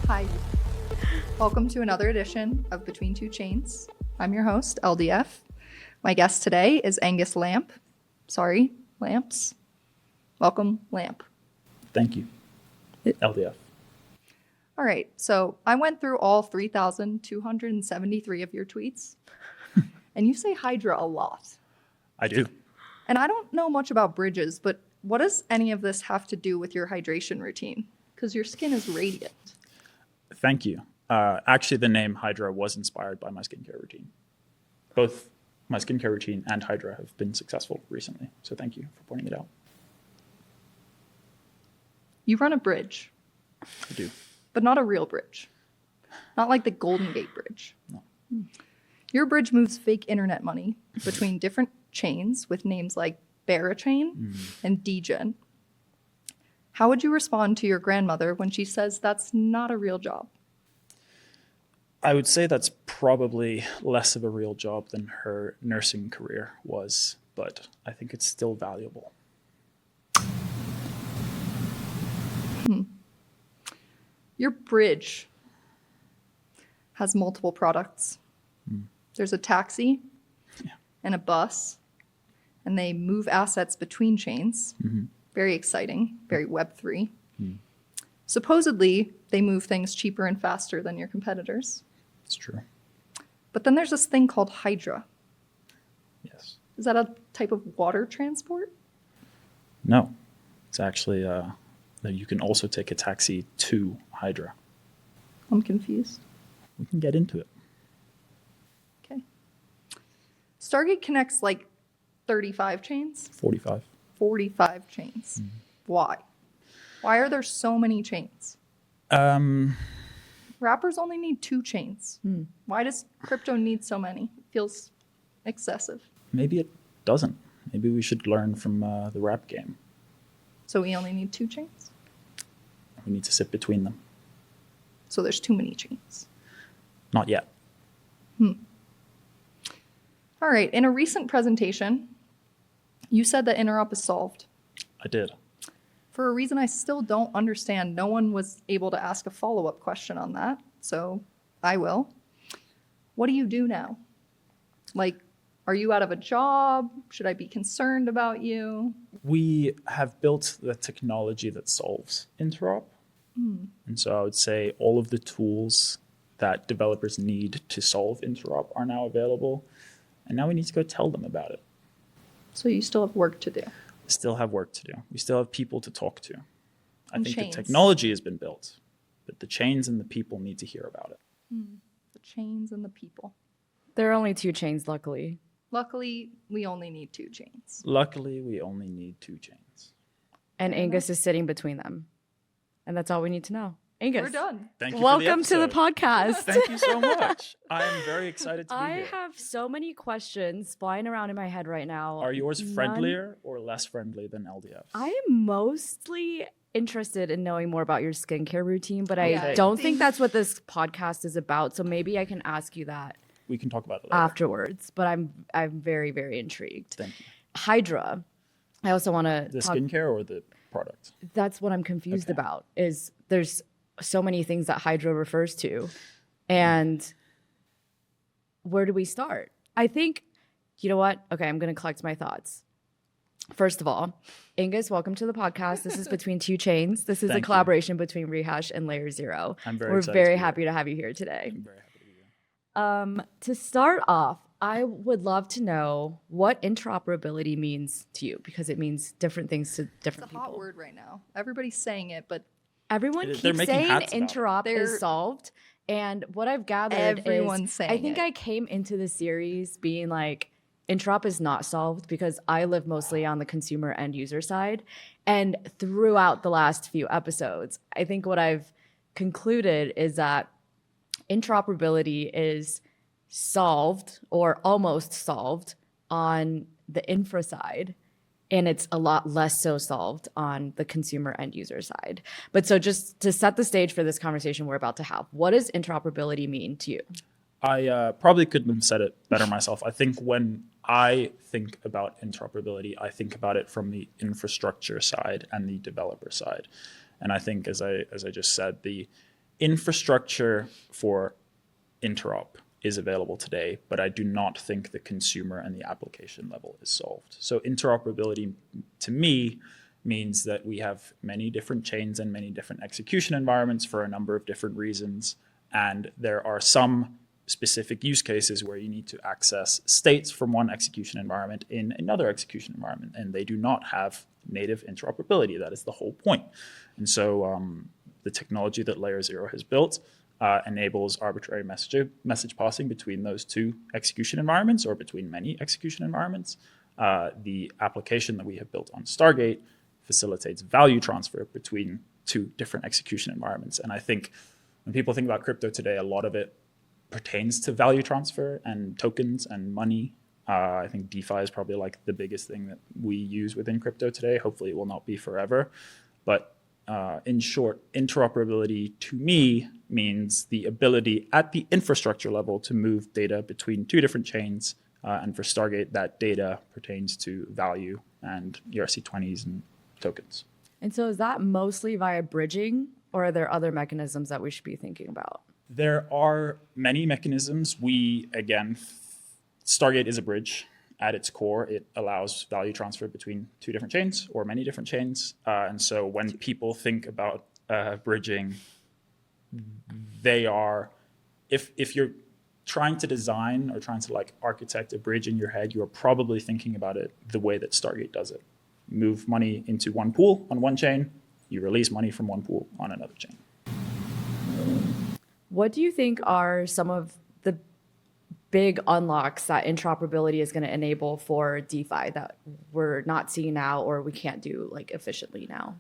Hi. Welcome to another edition of Between Two Chains. I'm your host, LDF. My guest today is Angus Lamp. Sorry, Lamps. Welcome, Lamp. Thank you, LDF. All right, so I went through all 3,273 of your tweets, and you say Hydra a lot. I do. And I don't know much about bridges, but what does any of this have to do with your hydration routine? Because your skin is radiant. Thank you. Actually, the name Hydra was inspired by my skincare routine. Both my skincare routine and Hydra have been successful recently, so thank you for pointing it out. You run a bridge. I do. But not a real bridge. Not like the Golden Gate Bridge. No. Your bridge moves fake internet money between different chains with names like Barachain and Degen. How would you respond to your grandmother when she says that's not a real job? I would say that's probably less of a real job than her nursing career was, but I think it's still valuable. Your bridge has multiple products. There's a taxi and a bus, and they move assets between chains. Very exciting, very Web3. Supposedly, they move things cheaper and faster than your competitors. It's true. But then there's this thing called Hydra. Yes. Is that a type of water transport? No. It's actually, you can also take a taxi to Hydra. I'm confused. We can get into it. Okay. Stargate connects like 35 chains? 45. 45 chains. Why? Why are there so many chains? Rappers only need 2 chains. Why does crypto need so many? It feels excessive. Maybe it doesn't. Maybe we should learn from the rap game. So we only need 2 chains? We need to sit between them. So there's too many chains. Not yet. All right. In a recent presentation, you said that interop is solved. I did. For a reason I still don't understand, no one was able to ask a follow-up question on that, so I will. What do you do now? Like, are you out of a job? Should I be concerned about you? We have built the technology that solves interop. And so I would say all of the tools that developers need to solve interop are now available. And now we need to go tell them about it. So you still have work to do. We still have work to do. We still have people to talk to. I think chains. the technology has been built, but the chains and the people need to hear about it. The chains and the people. There are only 2 chains, luckily. Luckily, we only need 2 chains. Luckily, we only need 2 chains. And Angus is sitting between them. And that's all we need to know. Angus. We're done. Thank you Welcome for the to the podcast. Thank you so much. I am very excited to be I here. have so many questions flying around in my head right now. Are yours friendlier or less friendly than LDF? I am mostly interested in knowing more about your skincare routine, but I Okay. don't think that's what this podcast is about. So maybe I can ask you that We can talk about it later. afterwards. But I'm very, very intrigued. Thank you. Hydra. I also want to The skincare or the product? That's what I'm confused Okay. about. Is there's so many things that Hydra refers to, and where do we start? I think, you know what? Okay, I'm going to collect my thoughts. First of all, Angus, welcome to the podcast. This is Between Two Chains. This is a Thank you. collaboration between Rehash and LayerZero. I'm very We're excited to very be happy to have you here today. I'm very happy to be here. To start off, I would love to know what interoperability means to you, because it means different things to It's different a people. hot word right now. Everybody's saying it, but Everyone They're keeps making saying hats about it. interop They're- is solved. And what I've gathered Everyone's is saying I think it. I came into the series being like, interop is not solved, because I live mostly on the consumer end user side. And throughout the last few episodes, I think what I've concluded is that interoperability is solved or almost solved on the infra side, and it's a lot less so solved on the consumer end user side. But so just to set the stage for this conversation we're about to have, what does interoperability mean to you? I probably couldn't have said it better myself. I think when I think about interoperability, I think about it from the infrastructure side and the developer side. And I think, as I just said, the infrastructure for interop is available today, but I do not think the consumer and the application level is solved. So interoperability, to me, means that we have many different chains and many different execution environments for a number of different reasons. And there are some specific use cases where you need to access states from one execution environment in another execution environment, and they do not have native interoperability. That is the whole point. And so the technology that LayerZero has built enables arbitrary message passing between those two execution environments or between many execution environments. The application that we have built on Stargate facilitates value transfer between two different execution environments. And I think when people think about crypto today, a lot of it pertains to value transfer and tokens and money. I think DeFi is probably like the biggest thing that we use within crypto today. Hopefully it will not be forever. But in short, interoperability to me means the ability at the infrastructure level to move data between two different chains. And for Stargate, that data pertains to value and ERC20s and tokens. And so is that mostly via bridging, or are there other mechanisms that we should be thinking about? There are many mechanisms. Stargate is a bridge. At its core, it allows value transfer between two different chains or many different chains. And so when people think about bridging, they are, if you're trying to design or trying to like architect a bridge in your head, you are probably thinking about it the way that Stargate does it. You move money into one pool on one chain, you release money from one pool on another chain. What do you think are some of the big unlocks that interoperability is going to enable for DeFi that we're not seeing now or we can't do like efficiently now?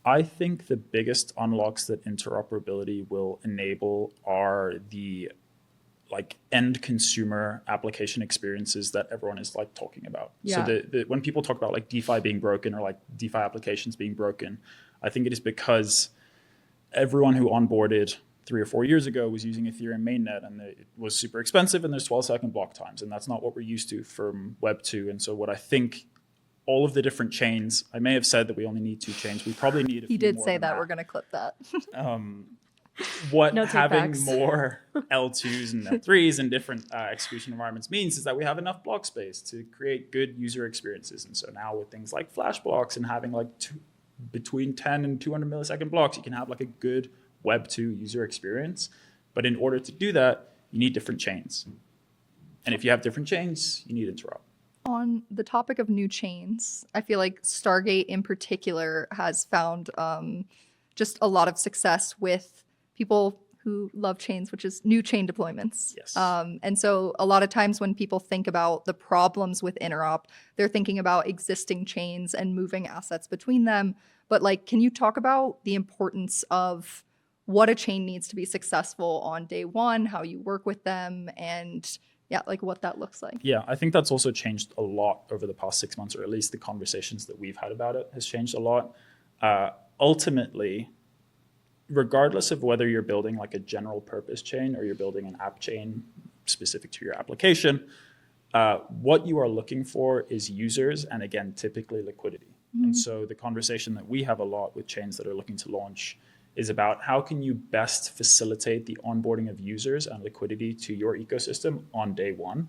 I think the biggest unlocks that interoperability will enable are the like end consumer application experiences that everyone is like talking about. Yeah. So when people talk about like DeFi being broken or like DeFi applications being broken, I think it is because everyone who onboarded 3 or 4 years ago was using Ethereum mainnet, and it was super expensive, and there's 12-second block times, and that's not what we're used to from Web 2. And so what I think all of the different chains, I may have said that we only need 2 chains. We probably need a few He did more say than that. We're going to clip that. What No having takebacks. more L2s and L3s in different execution environments means is that we have enough block space to create good user experiences. And so now with things like flash blocks and having like between 10 and 200 millisecond blocks, you can have like a good Web 2 user experience. But in order to do that, you need different chains. And if you have different chains, you need interop. On the topic of new chains, I feel like Stargate in particular has found just a lot of success with people who love chains, which is new chain deployments. Yes. And so a lot of times when people think about the problems with interop, they're thinking about existing chains and moving assets between them. But like, can you talk about the importance of what a chain needs to be successful on day one, how you work with them, and yeah, like what that looks like? Yeah, I think that's also changed a lot over the past 6 months, or at least the conversations that we've had about it has changed a lot. Ultimately, regardless of whether you're building like a general purpose chain or you're building an app chain specific to your application, what you are looking for is users and, again, typically liquidity. And so the conversation that we have a lot with chains that are looking to launch is about how can you best facilitate the onboarding of users and liquidity to your ecosystem on day one.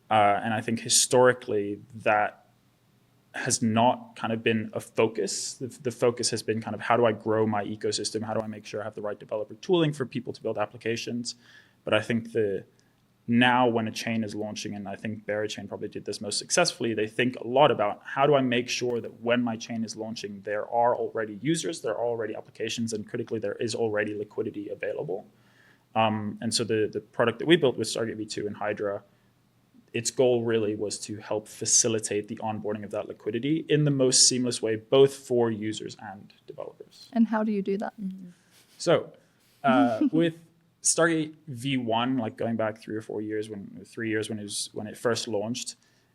And I think historically that has not kind of been a focus. The focus has been kind of how do I grow my ecosystem? How do I make sure I have the right developer tooling for people to build applications? But I think now when a chain is launching, and I think Chain probably did this most successfully, they think a lot about how do I make sure that when my chain is launching, there are already users, there are already applications, and critically, there is already liquidity available. And so the product that we built with Stargate V2 and Hydra, its goal really was to help facilitate the onboarding of that liquidity in the most seamless way, both for users and developers. And how do you do that? So with Stargate V1, like going back 3 or 4 years, when it first launched,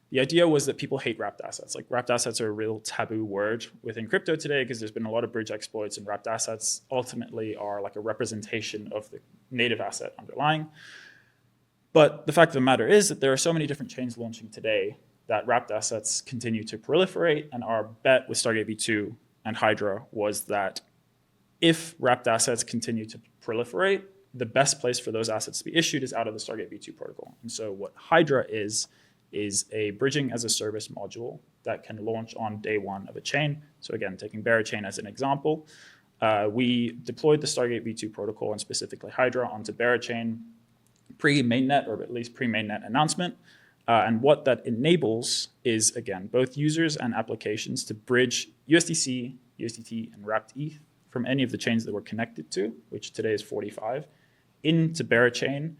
the idea was that people hate wrapped assets. Like wrapped assets are a real taboo word within crypto today because there's been a lot of bridge exploits, and wrapped assets ultimately are like a representation of the native asset underlying. But the fact of the matter is that there are so many different chains launching today that wrapped assets continue to proliferate. And our bet with Stargate V2 and Hydra was that if wrapped assets continue to proliferate, the best place for those assets to be issued is out of the Stargate V2 protocol. And so what Hydra is a bridging as a service module that can launch on day one of a chain. So again, taking Berachain as an example, we deployed the Stargate V2 protocol and specifically Hydra onto Berachain pre-mainnet, or at least pre-mainnet announcement. And what that enables is, again, both users and applications to bridge USDC, USDT, and wrapped ETH from any of the chains that we're connected to, which today is 45, into Berachain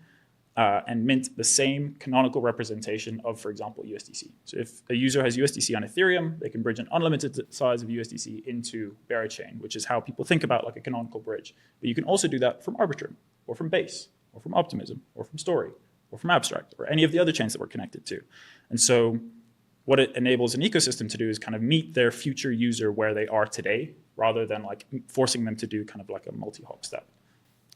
and mint the same canonical representation of, for example, USDC. So if a user has USDC on Ethereum, they can bridge an unlimited size of USDC into Berachain, which is how people think about like a canonical bridge. But you can also do that from Arbitrum, or from Base, or from Optimism, or from Story, or from Abstract, or any of the other chains that we're connected to. And so what it enables an ecosystem to do is kind of meet their future user where they are today, rather than like forcing them to do kind of like a multi-hop step.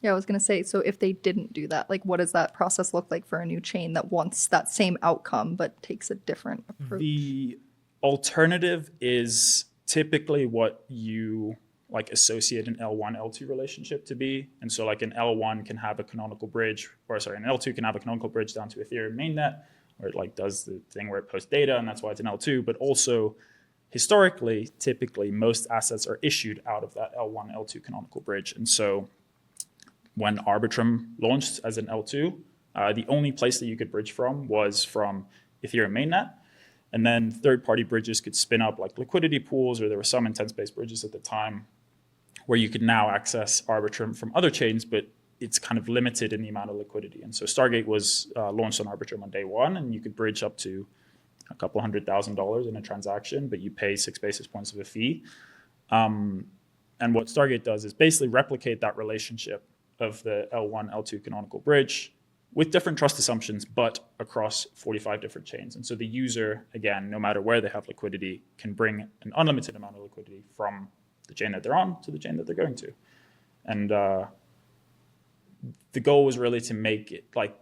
Yeah, I was going to say, so if they didn't do that, like what does that process look like for a new chain that wants that same outcome but takes a different approach? The alternative is typically what you like associate an L1, L2 relationship to be. And so like an L1 can have a canonical bridge, or sorry, an L2 can have a canonical bridge down to Ethereum mainnet, where it like does the thing where it posts data, and that's why it's an L2. But also historically, typically most assets are issued out of that L1, L2 canonical bridge. And so when Arbitrum launched as an L2, the only place that you could bridge from was from Ethereum mainnet. And then third-party bridges could spin up like liquidity pools, or there were some intent-based bridges at the time where you could now access Arbitrum from other chains, but it's kind of limited in the amount of liquidity. And so Stargate was launched on Arbitrum on day one, and you could bridge up to a couple $100,000 in a transaction, but you pay 6 basis points of a fee. And what Stargate does is basically replicate that relationship of the L1, L2 canonical bridge with different trust assumptions, but across 45 different chains. And so the user, again, no matter where they have liquidity, can bring an unlimited amount of liquidity from the chain that they're on to the chain that they're going to. And the goal was really to make it like,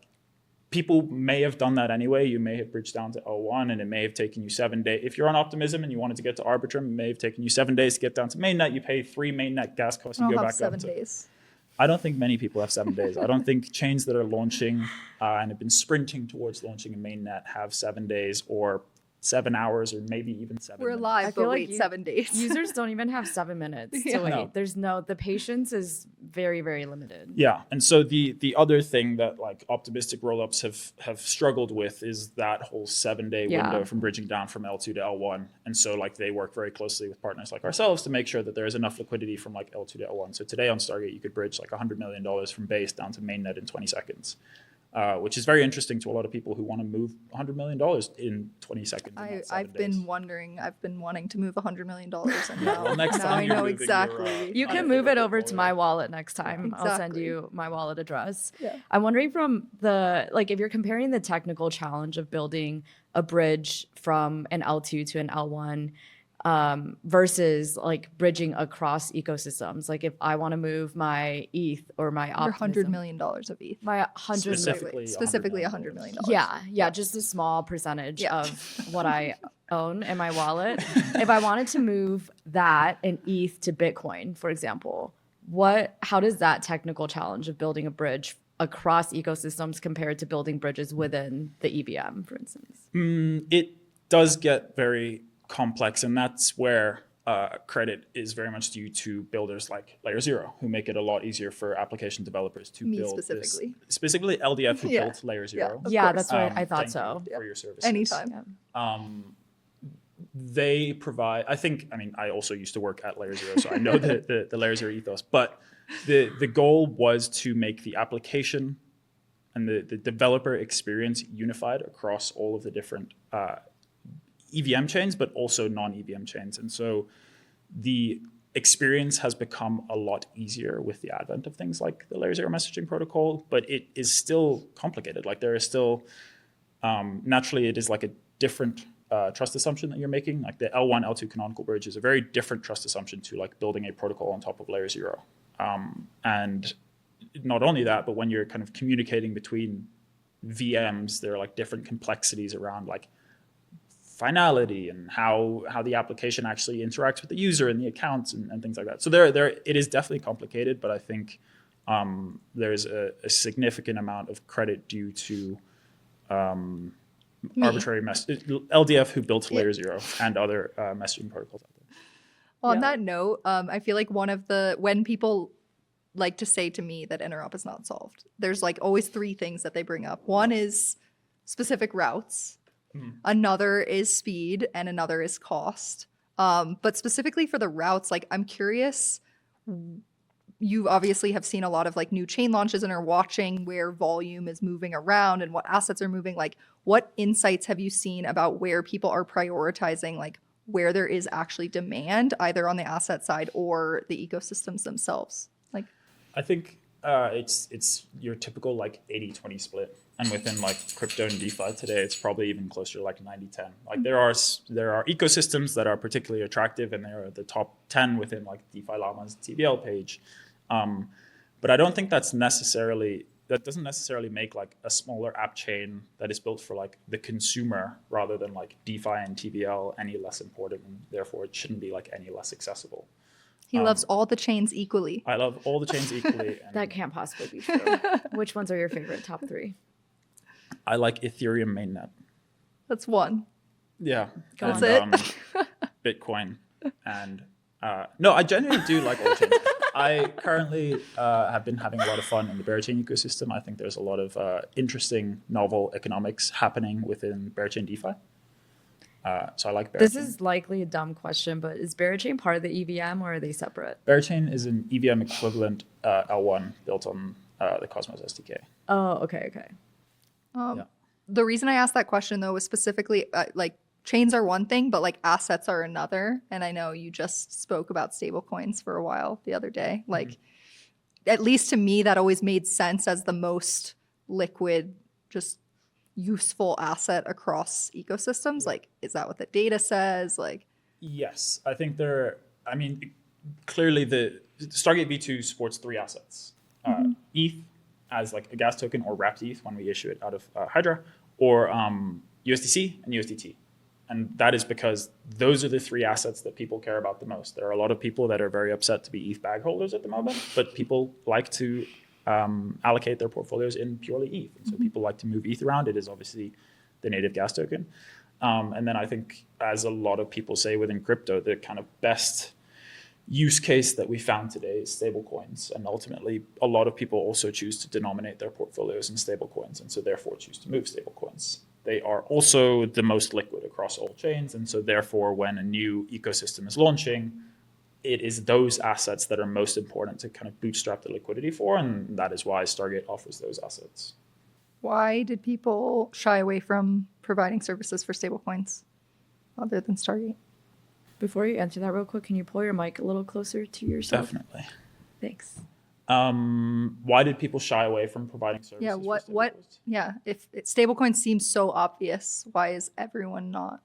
people may have done that anyway. You may have bridged down to L1 and it may have taken you 7 days. If you're on Optimism and you wanted to get to Arbitrum, it may have taken you 7 days to get down to mainnet. You pay 3 mainnet gas costs, you go back up to 7 days. I don't think many people have 7 days. I don't think chains that are launching and have been sprinting towards launching a mainnet have 7 days or 7 hours or maybe even 7 We're minutes. live, I but feel wait like 7 days. Users don't even have 7 minutes to wait. No. The patience is very, very limited. Yeah, and so the other thing that like optimistic rollups have struggled with is that whole 7-day window from bridging down from L2 to L1. And so like they work very closely with partners like ourselves to make sure that there is enough liquidity from like L2 to L1. So today on Stargate, you could bridge like $100 million from base down to mainnet in 20 seconds. Which is very interesting to a lot of people who want to move $100 million in 20 seconds. I've been wanting to move $100 million, and now, Well, next now time I you're know moving exactly. You can move it over to my wallet next time. I'll send Exactly. you my wallet address. Yeah. I'm wondering from the, like, if you're comparing the technical challenge of building a bridge from an L2 to an L1 versus like bridging across ecosystems. Like if I want to move my ETH or my Your Optimism, $100 million of ETH. my 100 Specifically $100 million. Yeah, just a small percentage of what I own in my wallet. If I wanted to move that in ETH to Bitcoin, for example, how does that technical challenge of building a bridge across ecosystems compared to building bridges within the EVM, for instance? It does get very complex, and that's where credit is very much due to builders like LayerZero, who make it a lot easier for application developers to build specifically. Specifically LDF, who built Yeah, LayerZero. of Yeah, course. that's right. I thought Thank so. you for your services. Anytime. They provide, I also used to work at LayerZero, so I know the LayerZero ethos, but the goal was to make the application and the developer experience unified across all of the different EVM chains, but also non-EVM chains. And so the experience has become a lot easier with the advent of things like the LayerZero messaging protocol, but it is still complicated. Like there is still, naturally it is like a different trust assumption that you're making. Like the L1, L2 canonical bridge is a very different trust assumption to like building a protocol on top of LayerZero. And not only that, but when you're kind of communicating between VMs, there are like different complexities around like finality and how the application actually interacts with the user and the accounts and things like that. So it is definitely complicated, but I think there's a significant amount of credit due to arbitrary LDF who built LayerZero and other messaging protocols out there. On that note, I feel like when people like to say to me that interop is not solved, there's like always three things that they bring up. One is specific routes, another is speed, and another is cost. But specifically for the routes, like I'm curious, you obviously have seen a lot of like new chain launches and are watching where volume is moving around and what assets are moving. Like what insights have you seen about where people are prioritizing, like where there is actually demand, either on the asset side or the ecosystems themselves? Like, I think it's your typical like 80-20 split. And within like crypto and DeFi today, it's probably even closer to like 90-10. Like there are ecosystems that are particularly attractive, and they're the top 10 within like DeFi Llama's TVL page. But I don't think that doesn't necessarily make like a smaller app chain that is built for like the consumer rather than like DeFi and TVL any less important, and therefore it shouldn't be like any less accessible. he loves all the chains equally. I love all the chains equally. And That can't possibly be true. Which ones are your favorite top three? I like Ethereum mainnet. That's one. Yeah. That's and, it? Bitcoin. And no, I genuinely do like all chains. I currently have been having a lot of fun in the Berachain ecosystem. I think there's a lot of interesting novel economics happening within Berachain DeFi. So I like Berachain. This is likely a dumb question, but is Berachain part of the EVM or are they separate? Berachain is an EVM equivalent L1 built on the Cosmos SDK. Oh, okay. Yeah. The reason I asked that question though was specifically like chains are one thing, but like assets are another. And I know you just spoke about stablecoins for a while the other day. Like, at least to me, that always made sense as the most liquid, just useful asset across ecosystems. Like, is that what the data says? Like, Yes, I think clearly the Stargate V2 supports three assets. ETH as like a gas token, or wrapped ETH when we issue it out of Hydra, or USDC and USDT. And that is because those are the three assets that people care about the most. There are a lot of people that are very upset to be ETH bag holders at the moment, but people like to allocate their portfolios in purely ETH. And so people like to move ETH around. It is obviously the native gas token. And then I think, as a lot of people say within crypto, the kind of best use case that we found today is stablecoins. And ultimately, a lot of people also choose to denominate their portfolios in stablecoins, and so therefore choose to move stablecoins. They are also the most liquid across all chains. And so therefore, when a new ecosystem is launching, it is those assets that are most important to kind of bootstrap the liquidity for. And that is why Stargate offers those assets. why did people shy away from providing services for stablecoins other than Stargate? Before you answer that real quick, can you pull your mic a little closer to yourself? Definitely. Thanks. Why did people shy away from providing services? Yeah, for what? stablecoins? Yeah, if stablecoins seem so obvious, why is everyone not?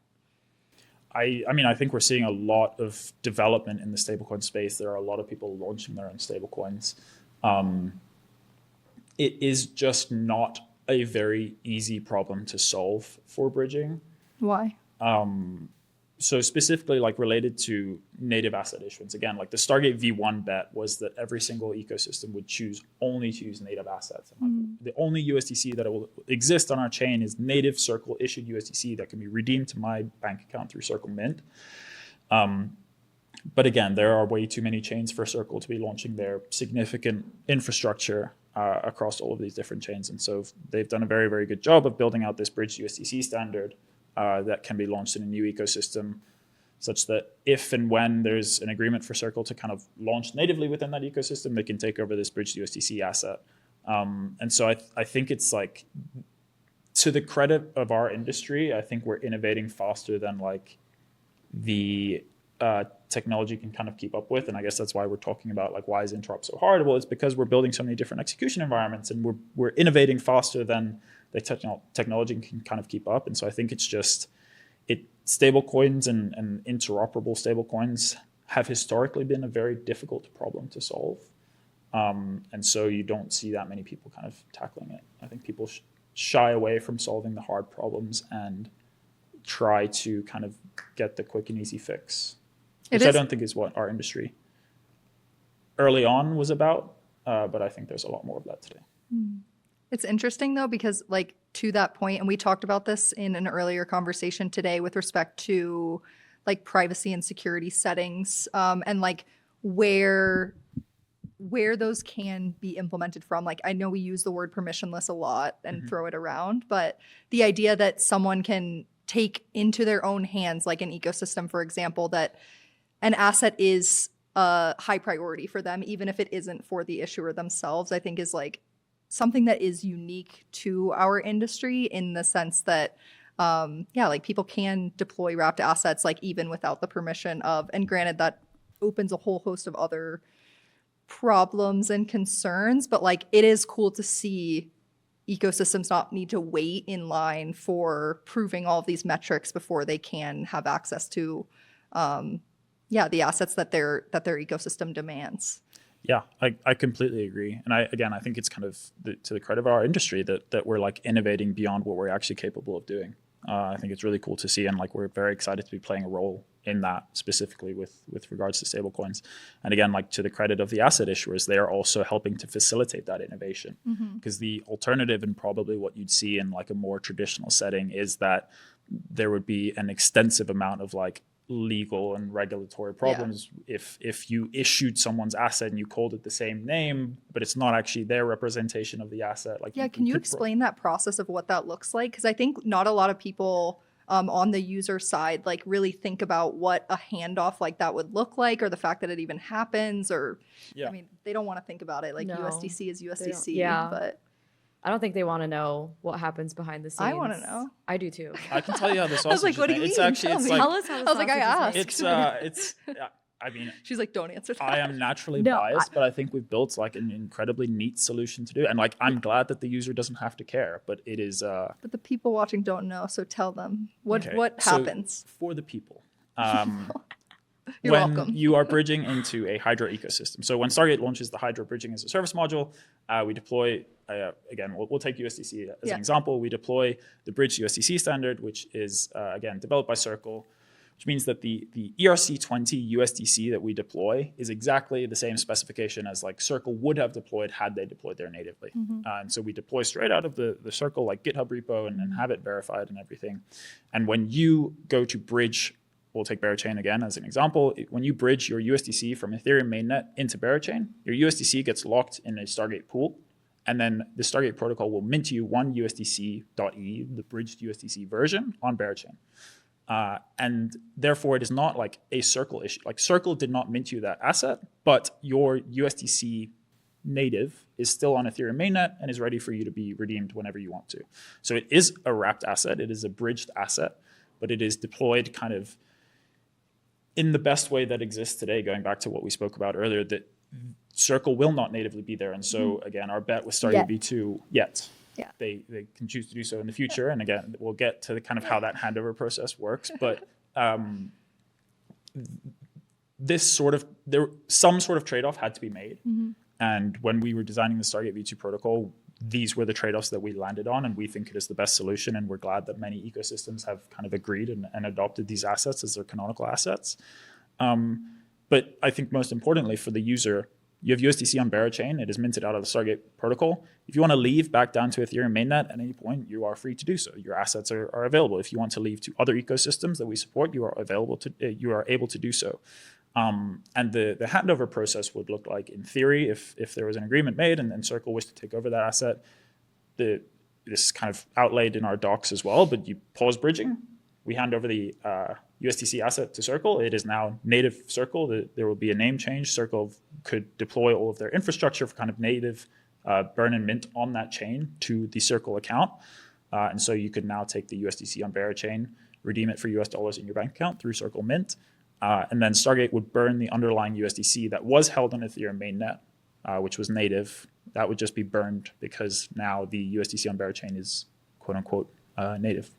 I mean, I think we're seeing a lot of development in the stablecoin space. There are a lot of people launching their own stablecoins. It is just not a very easy problem to solve for bridging. Why? So specifically, like related to native asset issuance, again, like the Stargate V1 bet was that every single ecosystem would only choose native assets. And the only USDC that will exist on our chain is native Circle issued USDC that can be redeemed to my bank account through Circle Mint. But again, there are way too many chains for Circle to be launching their significant infrastructure across all of these different chains. And so they've done a very, very good job of building out this bridge USDC standard that can be launched in a new ecosystem, such that if and when there's an agreement for Circle to kind of launch natively within that ecosystem, they can take over this bridge USDC asset. And so I think it's like, to the credit of our industry, I think we're innovating faster than like the technology can kind of keep up with. And I guess that's why we're talking about like, why is Interop so hard? Well, it's because we're building so many different execution environments, and we're innovating faster than the technology can kind of keep up. And so I think it's just stablecoins and interoperable stablecoins have historically been a very difficult problem to solve. And so you don't see that many people kind of tackling it. I think people shy away from solving the hard problems and try to kind of get the quick and easy fix, which I don't think is what our industry early on was about, but I think there's a lot more of that today. It's interesting though, because like to that point, and we talked about this in an earlier conversation today with respect to like privacy and security settings, and like where those can be implemented from. Like I know we use the word permissionless a lot and throw it around, but the idea that someone can take into their own hands, like an ecosystem, for example, that an asset is a high priority for them, even if it isn't for the issuer themselves, I think is like something that is unique to our industry in the sense that, like people can deploy wrapped assets, like even without the permission of, and granted that opens a whole host of other problems and concerns, but like it is cool to see ecosystems not need to wait in line for proving all of these metrics before they can have access to the assets that their ecosystem demands. Yeah, I completely agree. And I think it's kind of to the credit of our industry that we're like innovating beyond what we're actually capable of doing. I think it's really cool to see, and like we're very excited to be playing a role in that, specifically with regards to stablecoins. And again, like to the credit of the asset issuers, they are also helping to facilitate that innovation, because the alternative and probably what you'd see in like a more traditional setting is that there would be an extensive amount of like legal and regulatory problems if you issued someone's asset and you called it the same name, but it's not actually their representation of the asset. Like, can you explain that process of what that looks like? Because I think not a lot of people on the user side like really think about what a handoff like that would look like, or the fact that it even happens, or I mean, they don't want to think about it. Like USDC is USDC, but I don't think they want to know what happens behind the scenes. I want to know. I do too. I can tell you how the sausage I was like, what do you mean? It's actually, it's like, Tell us how the I was like, I sausage is asked. made. I mean, she's like, don't answer that. I am naturally biased, but I think we've built like an incredibly neat solution to do it. And like, I'm glad that the user doesn't have to care, but it is. But the people watching don't know, so tell them what happens. So for the people, You're when welcome. you are bridging into a Hydra ecosystem. So when Stargate launches the Hydra Bridging as a Service module, we deploy, again, we'll take USDC as an example. We deploy the Bridge USDC standard, which is, again, developed by Circle, which means that the ERC20 USDC that we deploy is exactly the same specification as like Circle would have deployed had they deployed there natively. And so we deploy straight out of the Circle like GitHub repo and have it verified and everything. And when you go to bridge, we'll take Berachain again as an example. When you bridge your USDC from Ethereum mainnet into Berachain, your USDC gets locked in a Stargate pool, and then the Stargate protocol will mint you one USDC.E, the bridged USDC version, on Berachain. And therefore, it is not like a Circle issue. Like Circle did not mint you that asset, but your USDC native is still on Ethereum mainnet and is ready for you to be redeemed whenever you want to. So it is a wrapped asset. It is a bridged asset, but it is deployed kind of in the best way that exists today, going back to what we spoke about earlier, that Circle will not natively be there. And so, again, our bet with Stargate V2, they can choose to do so in the future. And again, we'll get to the kind of how that handover process works. But some sort of trade-off had to be made. And when we were designing the Stargate V2 protocol, these were the trade-offs that we landed on, and we think it is the best solution. And we're glad that many ecosystems have kind of agreed and adopted these assets as their canonical assets. But I think most importantly for the user, you have USDC on Berachain. It is minted out of the Stargate protocol. If you want to leave back down to Ethereum mainnet at any point, you are free to do so. Your assets are available. If you want to leave to other ecosystems that we support, you are able to do so. And the handover process would look like, in theory, if there was an agreement made and Circle wished to take over that asset, this is kind of outlaid in our docs as well, but you pause bridging, we hand over the USDC asset to Circle. It is now native Circle. There will be a name change. Circle could deploy all of their infrastructure for kind of native burn and mint on that chain to the Circle account. And so you could now take the USDC on Berachain, redeem it for US dollars in your bank account through Circle Mint. And then Stargate would burn the underlying USDC that was held on Ethereum mainnet, which was native. That would just be burned because now the USDC on Berachain is quote unquote native.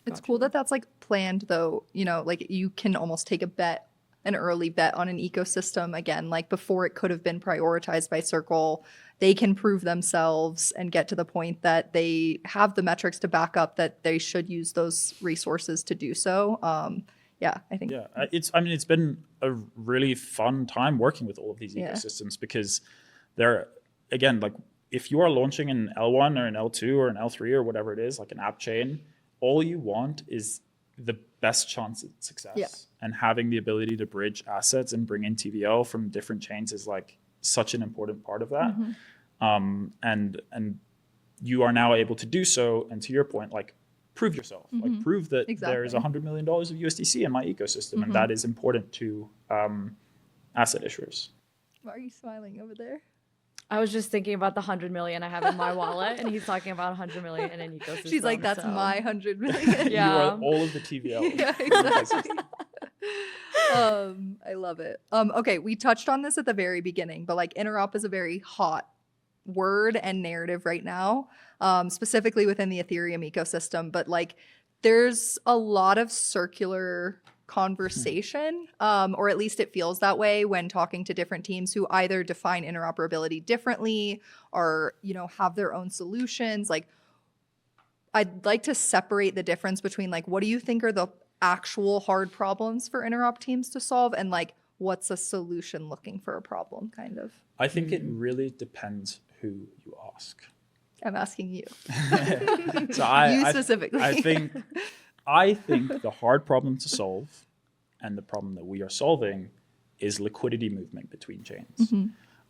It's cool that that's like planned though, like you can almost take a bet an early bet on an ecosystem again, like before it could have been prioritized by Circle. They can prove themselves and get to the point that they have the metrics to back up that they should use those resources to do so. I think. Yeah, it's been a really fun time working with all of these ecosystems because they're, again, like if you are launching an L1 or an L2 or an L3 or whatever it is, like an app chain, all you want is the best chance at success. Yeah. And having the ability to bridge assets and bring in TVL from different chains is like such an important part of that. And you are now able to do so. And to your point, like prove yourself, like prove that there is $100 million of USDC in my ecosystem. And that is important to asset issuers. Why are you smiling over there? I was just thinking about the 100 million I have in my wallet, and he's talking about 100 million in an ecosystem. She's like, that's my 100 million. Yeah. You are all of the TVL. Yeah, exactly. I love it. Okay, we touched on this at the very beginning, but like interop is a very hot word and narrative right now, specifically within the Ethereum ecosystem. But like, there's a lot of circular conversation, or at least it feels that way when talking to different teams who either define interoperability differently or, you know, have their own solutions. Like, I'd like to separate the difference between like, what do you think are the actual hard problems for interop teams to solve, and like, what's a solution looking for a problem, kind of? I think it really depends who you ask. I'm asking you. So You specifically. I think the hard problem to solve and the problem that we are solving is liquidity movement between chains.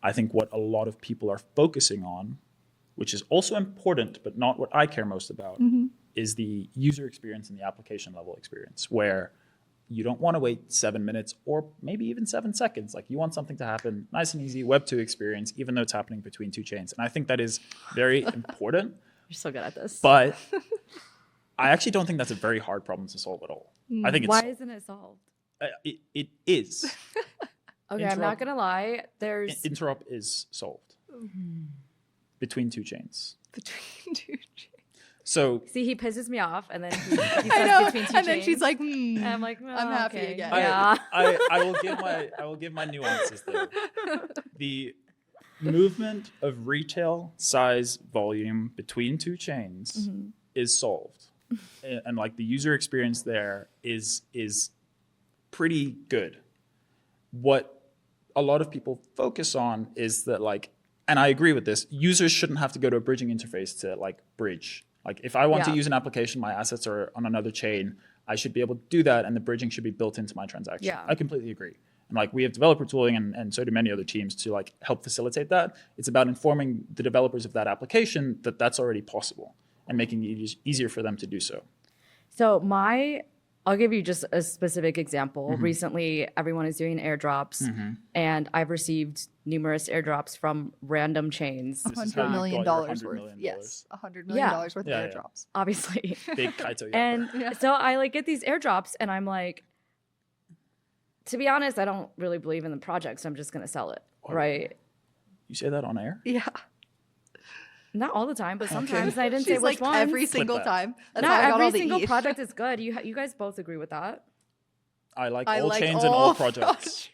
I think what a lot of people are focusing on, which is also important, but not what I care most about, is the user experience and the application level experience, where you don't want to wait 7 minutes or maybe even 7 seconds. Like, you want something to happen nice and easy, Web 2 experience, even though it's happening between two chains. And I think that is very important. You're so good at this. But I actually don't think that's a very hard problem to solve at all. I think Why isn't it solved? it is. Okay, I'm not gonna lie. There's Interop is solved between two chains. Between two chains. So see, he pisses me off, and then he I says know. between two And then chains. she's like, And I'm like, I'm happy okay. again. Yeah. I will give my nuances there. The movement of retail size volume between two chains is solved. And like the user experience there is pretty good. What a lot of people focus on is that, like, and I agree with this, users shouldn't have to go to a bridging interface to like bridge. Like, if I want to use an application, my assets are on another chain, I should be able to do that, and the bridging should be built into my transaction. Yeah. I completely agree. And like, we have developer tooling, and so do many other teams, to like help facilitate that. It's about informing the developers of that application that that's already possible and making it easier for them to do so. So I'll give you just a specific example. Recently, everyone is doing airdrops, and I've received numerous airdrops from random chains. This is how $100 you million got your worth. $100 million. Yes, $100 million worth of Yeah, yeah. airdrops. Obviously. Big Kaito yapper. And so I like get these airdrops, and I'm like, to be honest, I don't really believe in the project, so I'm just gonna sell it, right? You say that on air? Yeah. Not all the time, but sometimes. And I didn't say She's which like ones. every single that. time. That's Not how I got all every the single ETH. project is good. You guys both agree with that? I like I all like chains and all all projects.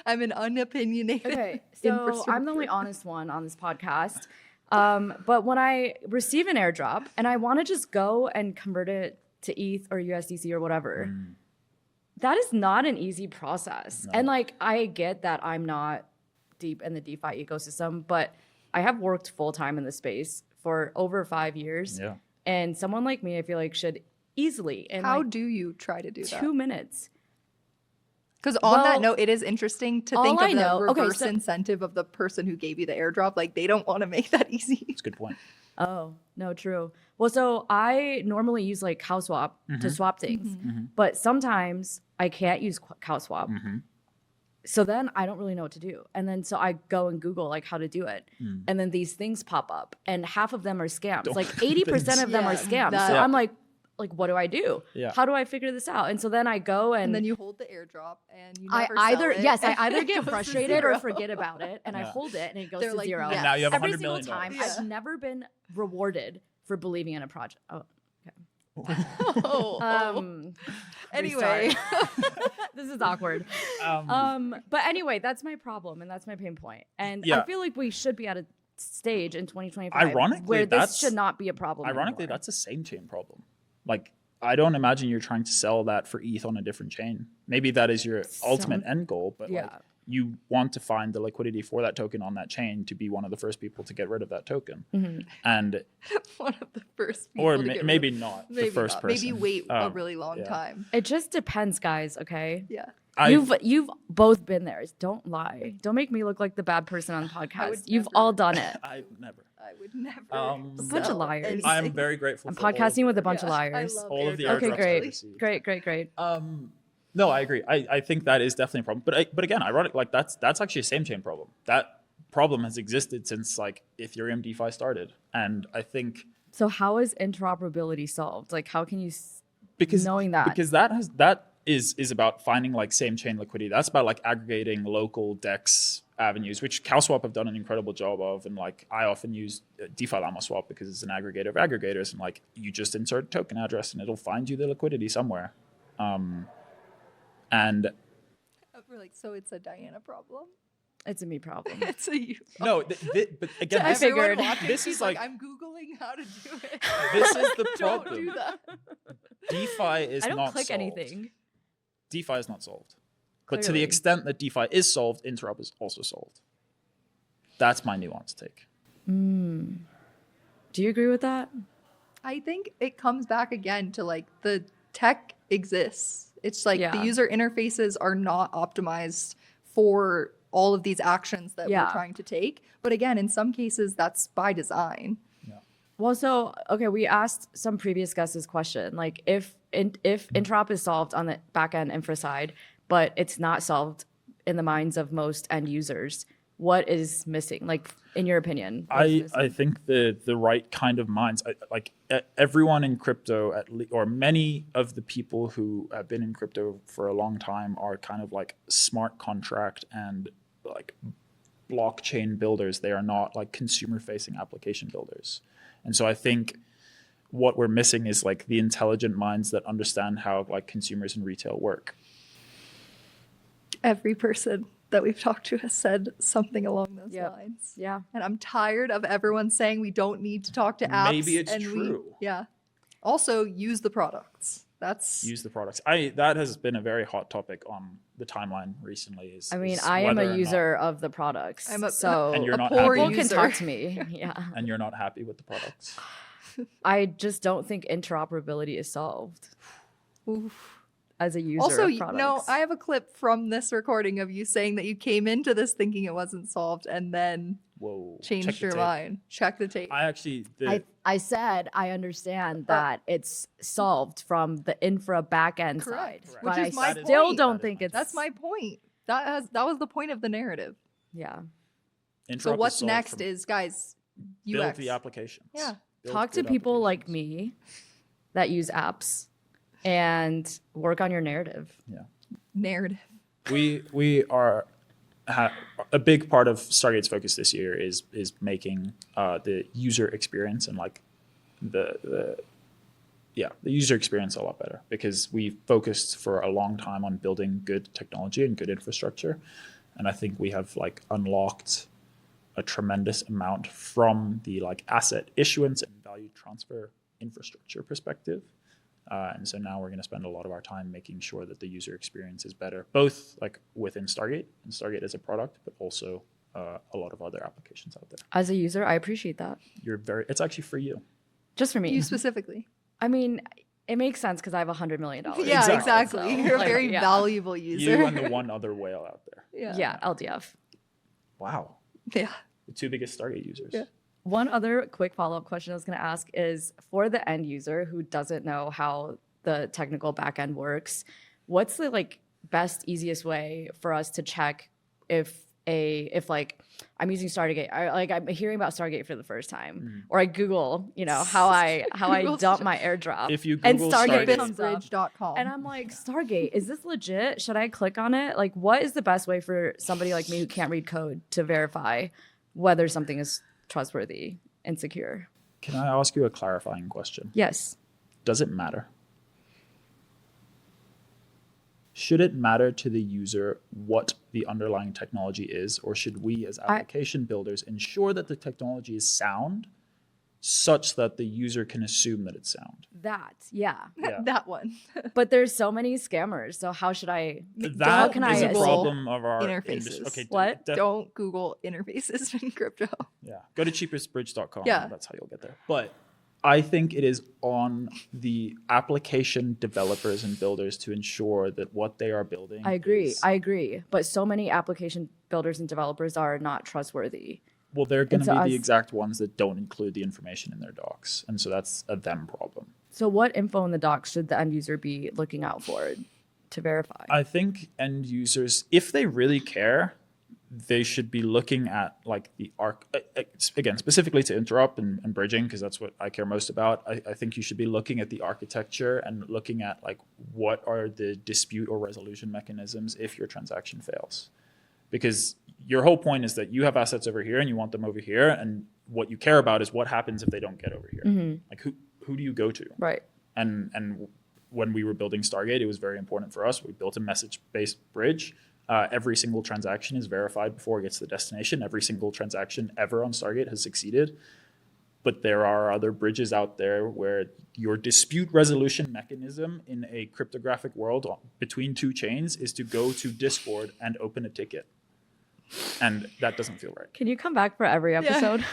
I'm an unopinionated. Okay, so I'm the only honest one on this podcast. But when I receive an airdrop and I want to just go and convert it to ETH or USDC or whatever, that is not an easy process. No. And like, I get that I'm not deep in the DeFi ecosystem, but I have worked full time in the space for over 5 years. Yeah. And someone like me, I feel like, should easily in How like do you try to do that? 2 minutes. Because on that Well, note, it is interesting to all think I of the know- okay, reverse so- incentive of the person who gave you the airdrop. Like, they don't want to make that easy. It's a good point. Oh, no, true. Well, so I normally use like CowSwap to swap things, but sometimes I can't use CowSwap. So then I don't really know what to do. And then so I go and Google like how to do it. And then these things pop up, and half of them are scams. Like 80% of them are Yeah, scams. that- So Yeah. I'm like, what do I do? Yeah. How do I figure this out? And so then I go And then you hold the airdrop and you I never either sell it, I and either it get goes to frustrated or zero. forget about it, and I Yeah. hold it and it goes They're to like, zero. yes. Now you have Every $100 single million. time, Yeah. I've never been rewarded for believing in a project. Oh, okay. Anyway, This is awkward. But anyway, that's my problem and that's my pain point. And I Yeah. feel like we should be at a stage in 2025 Ironically, where this that's- should not be a problem. Ironically, anymore. that's a same chain problem. Like, I don't imagine you're trying to sell that for ETH on a different chain. Maybe that is your ultimate end goal, but like, Yeah. you want to find the liquidity for that token on that chain to be one of the first people to get rid of that token. And one of the first people or to get rid maybe of- not maybe the first not. person. Maybe wait a Um, really long yeah. time. It just depends, guys, okay? Yeah. You've both been there. Don't lie. Don't make me look like the bad person on the podcast. You've never. all done it. I've never. I would never. A bunch of sell liars. anything. I'm very grateful. I'm for all of podcasting with a the- bunch of Yeah, I liars. love all of the airdrops, Okay, airdrops I great. received. Great. No, I agree. I think that is definitely a problem. But again, ironic, like that's actually a same chain problem. That problem has existed since like Ethereum DeFi started, and I think So how is interoperability solved? Like, how can you? because Knowing that. because that is about finding like same chain liquidity. That's about like aggregating local DEX avenues, which CowSwap have done an incredible job of. And like I often use DeFi Llama Swap because it's an aggregator of aggregators, and like you just insert a token address and it'll find you the liquidity somewhere. And We're like, so it's a Diana problem. It's a me problem. It's a you. no, but again, I figured. this is like I'm googling how to do it. this is the Don't problem. do that. DeFi is I don't not click solved. anything. DeFi is not solved. But to the Clearly. extent that DeFi is solved, Interop is also solved. That's my nuanced take. Do you agree with that? I think it comes back again to like the tech exists. It's like Yeah. the user interfaces are not optimized for all of these actions that Yeah. we're trying to take. But again, in some cases, that's by design. Well, so okay, we asked some previous guests this question, like if Interop is solved on the back end infra side, but it's not solved in the minds of most end users, what is missing? Like in your opinion, what is I missing? think the right kind of minds, everyone in crypto, or many of the people who have been in crypto for a long time are kind of like smart contract and like blockchain builders. They are not like consumer facing application builders. And so I think what we're missing is like the intelligent minds that understand how like consumers and retail work. Every person that we've talked to has said something along those Yep. lines. Yeah. And I'm tired of everyone saying we don't need to talk to apps. Maybe it's and true. Yeah. Also, use the products. That's Use the products. That has been a very hot topic on the timeline recently. I mean, is I am whether or a not- user of the products. I'm a- so And you're a not poor happy. people user. can talk to me. Yeah. and you're not happy with the products. I just don't think interoperability is solved Oof. as a user Also, of products. no, I have a clip from this recording of you saying that you came into this thinking it wasn't solved and then Whoa. check changed the your tape. mind. Check the tape. I actually I said I understand that it's solved from the infra back end Correct. side, Which but is I my still point. don't That is think my it's. That's my point. That was the point of the narrative. Yeah. Interop So is what's solved next from is, guys, build UX. the applications. Yeah. Build Talk to good people like applications. me that use apps and work on your narrative. Yeah. Narrative. We are a big part of Stargate's focus this year is making the user experience and like the user experience a lot better, because we focused for a long time on building good technology and good infrastructure, and I think we have like unlocked a tremendous amount from the like asset issuance and value transfer infrastructure perspective. And so now we're going to spend a lot of our time making sure that the user experience is better, both like within Stargate and Stargate as a product, but also a lot of other applications out there. As a user, I appreciate that. It's actually for you. Just for me. You specifically. I mean, it makes sense because I have $100 million. Yeah, Exactly. exactly. So, You're a like, very yeah. valuable user. You and the one other whale out there. Yeah, LDF. Wow. Yeah. The two biggest Stargate users. Yeah. One other quick follow-up question I was going to ask is for the end user who doesn't know how the technical backend works, what's the like best, easiest way for us to check if like I'm using Stargate, I'm hearing about Stargate for the first time, or I Google, how I Google dump my airdrop, If you and Google Stargate Stargate- comes up. Bitsbridge.com. And I'm like, Stargate, is this legit? Should I click on it? Like, what is the best way for somebody like me who can't read code to verify whether something is trustworthy and secure? Can I ask you a clarifying question? Yes. does it matter? Should it matter to the user what the underlying technology is, or should we as application builders ensure that the technology is sound such that the user can assume that it's sound? Yeah. Yeah. That one. But there's so many scammers. So how should I? That can is I a assume? problem of our Interfaces. industry. Okay, What? Don't Google interfaces in crypto. Yeah, go to cheapestbridge.com. Yeah. That's how you'll get there. But I think it is on the application developers and builders to ensure that what they are building. I agree. is- I agree. But so many application builders and developers are not trustworthy. well, they're going And to so be the us- exact ones that don't include the information in their docs, and so that's a them problem. So what info in the docs should the end user be looking out for to verify? I think end users, if they really care, they should be looking at like the arc again, specifically to interop and bridging, because that's what I care most about. I think you should be looking at the architecture and looking at like what are the dispute or resolution mechanisms if your transaction fails, because your whole point is that you have assets over here and you want them over here, and what you care about is what happens if they don't get over here. Like who do you go to? Right. And when we were building Stargate, it was very important for us. We built a message-based bridge. Every single transaction is verified before it gets to the destination. Every single transaction ever on Stargate has succeeded. But there are other bridges out there where your dispute resolution mechanism in a cryptographic world between two chains is to go to Discord and open a ticket. And that doesn't feel right. Can you come back for every episode?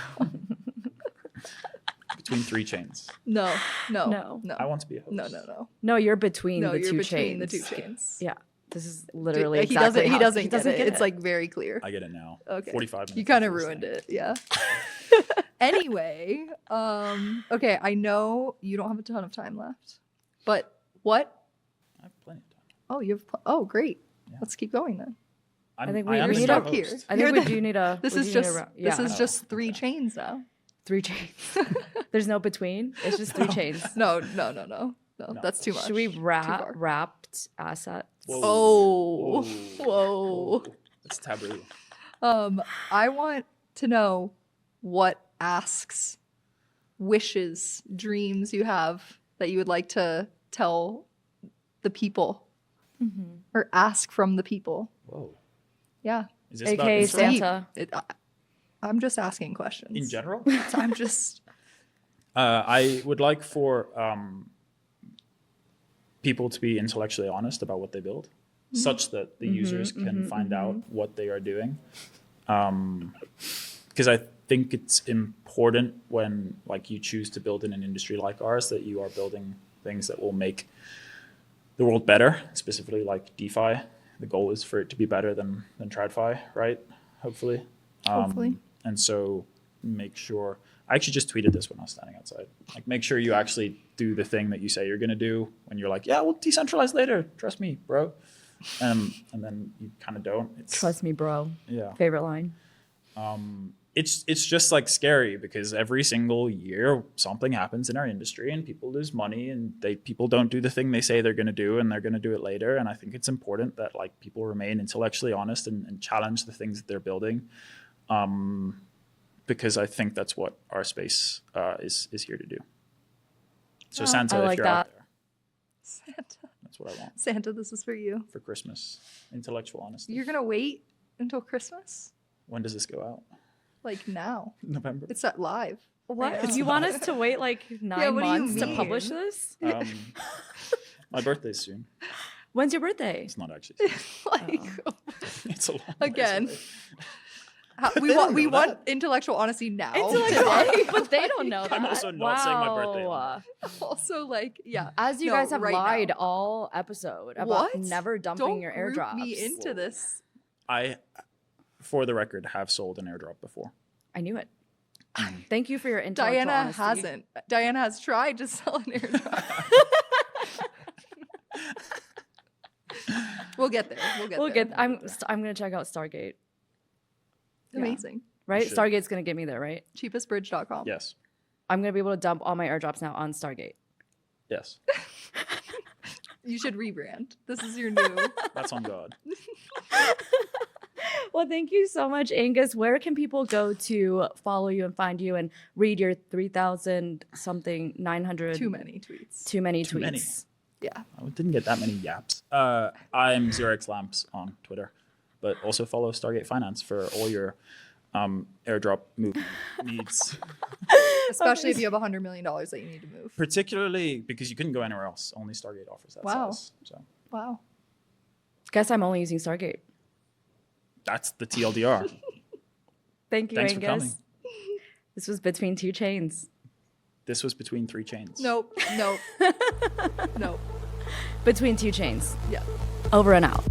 Between three chains. No. I want to be a host. No. No, you're between No, the you're two between chains. the two chains. Yeah. This is literally He exactly doesn't. how- He doesn't get it. get It's like very clear. I get it now. Okay. 45 minutes. You kind of into this ruined thing. it. Yeah. Anyway, okay. I know you don't have a ton of time left, but what? I have plenty of time. Oh, you have. Oh, great. Yeah. Let's keep going then. I think we am need the to- star Stop here. host. I You're think we the- do need a. This we is do need just. a- This yeah. is just three chains now. 3 chains. There's no between. It's just 3 chains. No. That's too much. Should we Too wrap far. wrapped assets? Oh. Whoa. Whoa. It's taboo. I want to know what asks, wishes, dreams you have that you would like to tell the people or ask from the people. Whoa. Yeah. Is this AKA about Instagram? Santa. I'm just asking questions. In general? I'm just. I would like for people to be intellectually honest about what they build, such that the users can find out what they are doing. Because I think it's important when like you choose to build in an industry like ours that you are building things that will make the world better, specifically like DeFi. The goal is for it to be better than TradFi, right? Hopefully. Hopefully. And so make sure, I actually just tweeted this when I was standing outside. Like make sure you actually do the thing that you say you're going to do when you're like, yeah, we'll decentralize later. Trust me, bro. And then you kind of don't. It's, Trust me, bro. Yeah. Favorite line. It's just like scary because every single year something happens in our industry and people lose money and people don't do the thing they say they're going to do and they're going to do it later. And I think it's important that like people remain intellectually honest and challenge the things that they're building. Because I think that's what our space is here to do. So Santa, I if like you're out that. there, Santa. that's what I want Santa, this is for you. for Christmas. Intellectual honesty. You're going to wait until Christmas? When does this go out? Like now. November. It's at live. What? Right now. You want us to wait like 9 what do you months to mean? publish this? My birthday's soon. When's your birthday? It's not actually soon. Like, It's a long ways again. away. we They want don't we know want that. intellectual honesty now. Intellectual, but they don't know that. I'm also not saying my birthday on Wow. Also, like, yeah. As you No, guys have right lied now. all episode about What? never dumping Don't your group airdrops. me into this. I, for the record, have sold an airdrop before. I knew it. Thank you for your intellectual Diana honesty. hasn't. Diana has tried to sell an airdrop. We'll get there. We'll get. I'm gonna check out Stargate. Amazing. Right, should. Stargate's gonna get me there. Right, Cheapestbridge.com. Yes. I'm gonna be able to dump all my airdrops now on Stargate. Yes. You should rebrand. This is your new. That's on God. Well, thank you so much, Angus. Where can people go to follow you and find you and read your 3,000 something 900? Too many tweets. Too many Too tweets. many. Yeah. I didn't get that many yaps. I'm Angus Lamps on Twitter, but also follow Stargate Finance for all your airdrop movement needs. Especially if you have $100 million that you need to move. Particularly because you couldn't go anywhere else. Only Stargate offers that Wow. size. So Wow. Guess I'm only using Stargate. that's the TLDR. Thank you, Thanks for Angus. coming. This was Between Two Chains. This was between 3 chains. Nope. Nope. Nope. Between Two Chains. Yeah. Over and out.